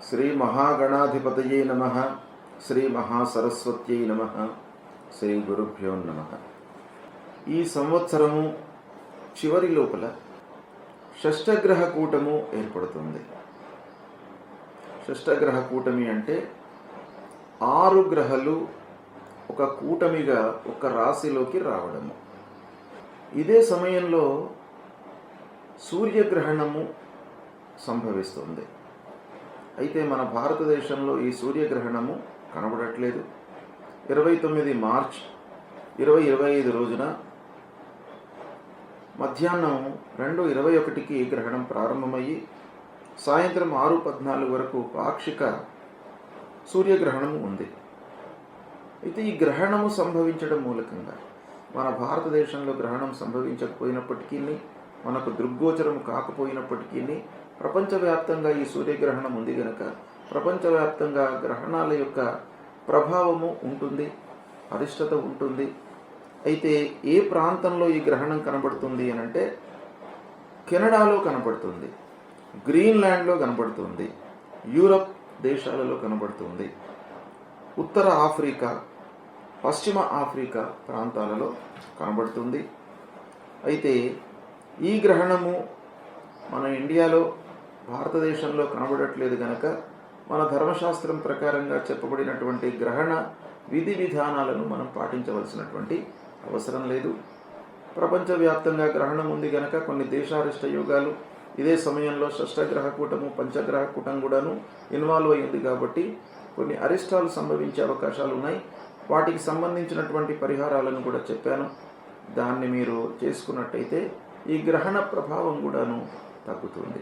శ్రీ మహాగణాధిపతయే నమః. శ్రీ మహాసరస్వత్యై నమః. శ్రీ గురుభ్యో నమః. ఈ సంవత్సరము చివరి లోపల షష్టగ్రహ కూటము ఏర్పడుతుంది. షష్టగ్రహ కూటమి అంటే 6 గ్రహాలు ఒక కూటమిగా ఒక రాశిలోకి రావడము. ఇదే సమయంలో సూర్యగ్రహణము సంభవిస్తుంది. అయితే మన భారతదేశంలో ఈ సూర్యగ్రహణము కనబడట్లేదు. 29 మార్చ్ 2025 రోజున మధ్యాహ్నం 2:21కి గ్రహణం ప్రారంభమయ్యి సాయంత్రం 6:14 వరకు పాక్షిక సూర్యగ్రహణము ఉంది. అయితే ఈ గ్రహణము సంభవించడం మూలకంగా మన భారతదేశంలో గ్రహణం సంభవించకపోయినప్పటికీ, మనకు దృగ్గోచరం కాకపోయినప్పటికీ ప్రపంచవ్యాప్తంగా ఈ సూర్యగ్రహణం ఉంది కనుక ప్రపంచవ్యాప్తంగా గ్రహణాల యొక్క ప్రభావము ఉంటుంది, అరిష్టత ఉంటుంది. అయితే ఏ ప్రాంతంలో ఈ గ్రహణం కనబడుతుంది అని అంటే కెనడాలో కనబడుతుంది, గ్రీన్లాండ్లో కనబడుతుంది, యూరప్ దేశాలలో కనబడుతుంది, ఉత్తర ఆఫ్రికా, పశ్చిమ ఆఫ్రికా ప్రాంతాలలో కనబడుతుంది. అయితే ఈ గ్రహణము మన ఇండియాలో భారతదేశంలో కనబడట్లేదు కనుక మన ధర్మశాస్త్రం ప్రకారంగా చెప్పబడినటువంటి గ్రహణ విధి విధానాలను మనం పాటించవలసినటువంటి అవసరం లేదు. ప్రపంచవ్యాప్తంగా గ్రహణం ఉంది కనుక కొన్ని దేశారిష్ట యోగాలు ఇదే సమయంలో షష్టగ్రహ కూటము, పంచగ్రహ కూటం కూడాను ఇన్వాల్వ్ అయ్యింది కాబట్టి కొన్ని అరిష్టాలు సంభవించే అవకాశాలు ఉన్నాయి. వాటికి సంబంధించినటువంటి పరిహారాలను కూడా చెప్పాను. దాన్ని మీరు చేసుకున్నట్టయితే ఈ గ్రహణ ప్రభావం కూడాను తగ్గుతుంది.